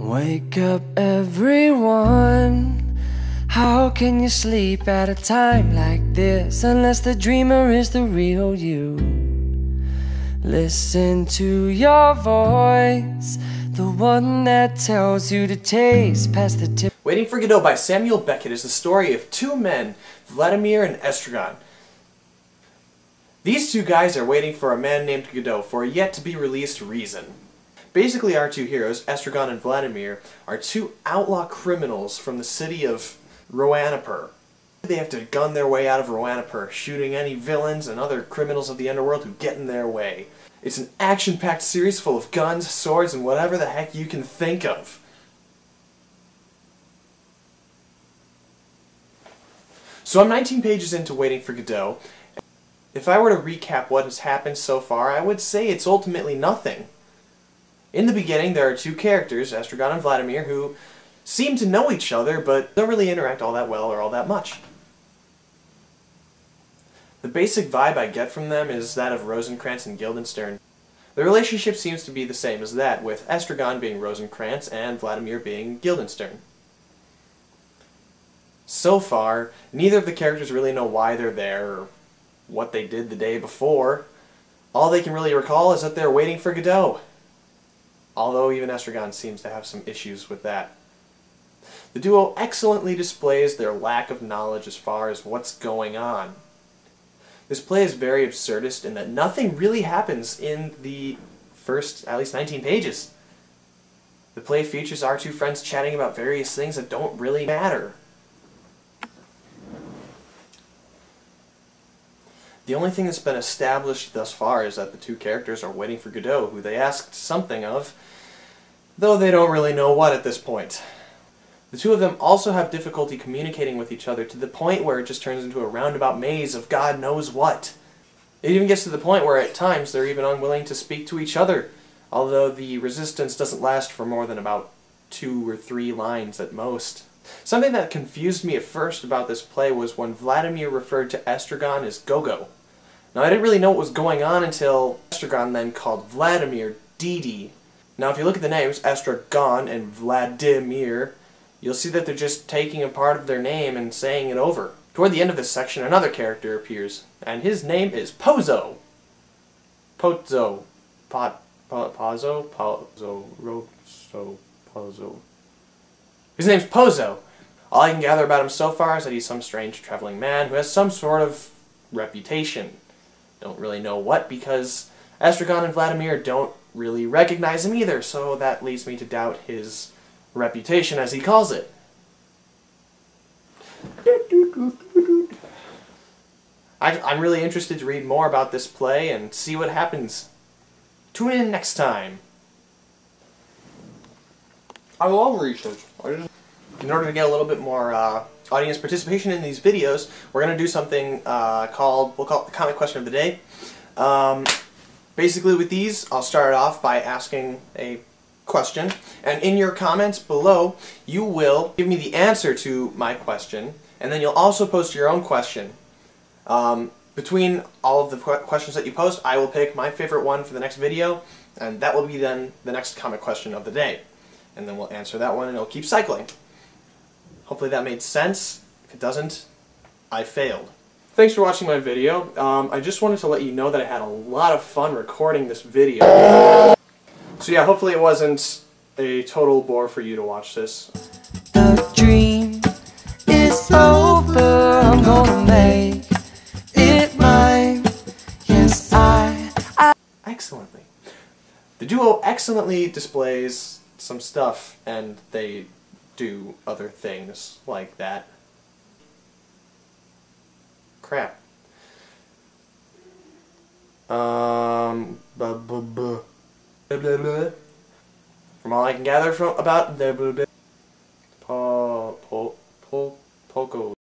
Wake up everyone, how can you sleep at a time like this unless the dreamer is the real you? Listen to your voice, the one that tells you to taste past the tip. Waiting for Godot by Samuel Beckett is the story of two men, Vladimir and Estragon. These two guys are waiting for a man named Godot for a yet-to-be-released reason. Basically, our two heroes, Estragon and Vladimir, are two outlaw criminals from the city of Roanapur. They have to gun their way out of Roanapur, shooting any villains and other criminals of the underworld who get in their way. It's an action-packed series full of guns, swords, and whatever the heck you can think of. So I'm 19 pages into Waiting for Godot. If I were to recap what has happened so far, I would say it's ultimately nothing. In the beginning, there are two characters, Estragon and Vladimir, who seem to know each other, but don't really interact all that well or all that much. The basic vibe I get from them is that of Rosencrantz and Guildenstern. The relationship seems to be the same as that, with Estragon being Rosencrantz and Vladimir being Guildenstern. So far, neither of the characters really know why they're there or what they did the day before. All they can really recall is that they're waiting for Godot. Although even Estragon seems to have some issues with that. The duo excellently displays their lack of knowledge as far as what's going on. This play is very absurdist in that nothing really happens in the first, at least 19 pages. The play features our two friends chatting about various things that don't really matter. The only thing that's been established thus far is that the two characters are waiting for Godot, who they asked something of, though they don't really know what at this point. The two of them also have difficulty communicating with each other to the point where it just turns into a roundabout maze of God knows what. It even gets to the point where at times they're even unwilling to speak to each other, although the resistance doesn't last for more than about 2 or 3 lines at most. Something that confused me at first about this play was when Vladimir referred to Estragon as Gogo. Now I didn't really know what was going on until Estragon then called Vladimir Didi. Now if you look at the names, Estragon and Vladimir, you'll see that they're just taking a part of their name and saying it over. Toward the end of this section, another character appears, and his name is Pozo. Pozo. Pozo. His name's Pozo. All I can gather about him so far is that he's some strange traveling man who has some sort of reputation. Don't really know what, because Estragon and Vladimir don't really recognize him either, so that leads me to doubt his reputation, as he calls it. I'm really interested to read more about this play and see what happens. Tune in next time. I love research. In order to get a little bit more audience participation in these videos, we're going to do something we'll call it the comic question of the day. Basically with these, I'll start off by asking a question, and in your comments below, you will give me the answer to my question, and then you'll also post your own question. Between all of the questions that you post, I will pick my favorite one for the next video, and that will be then the next comic question of the day. And then we'll answer that one, and it'll keep cycling. Hopefully that made sense. If it doesn't, I failed. Thanks for watching my video. I just wanted to let you know that I had a lot of fun recording this video. So yeah, hopefully it wasn't a total bore for you to watch this. The dream is over, I'm gonna make it mine. Yes, Excellently. The duo excellently displays some stuff, and they do other things like that. Crap. From all I can gather about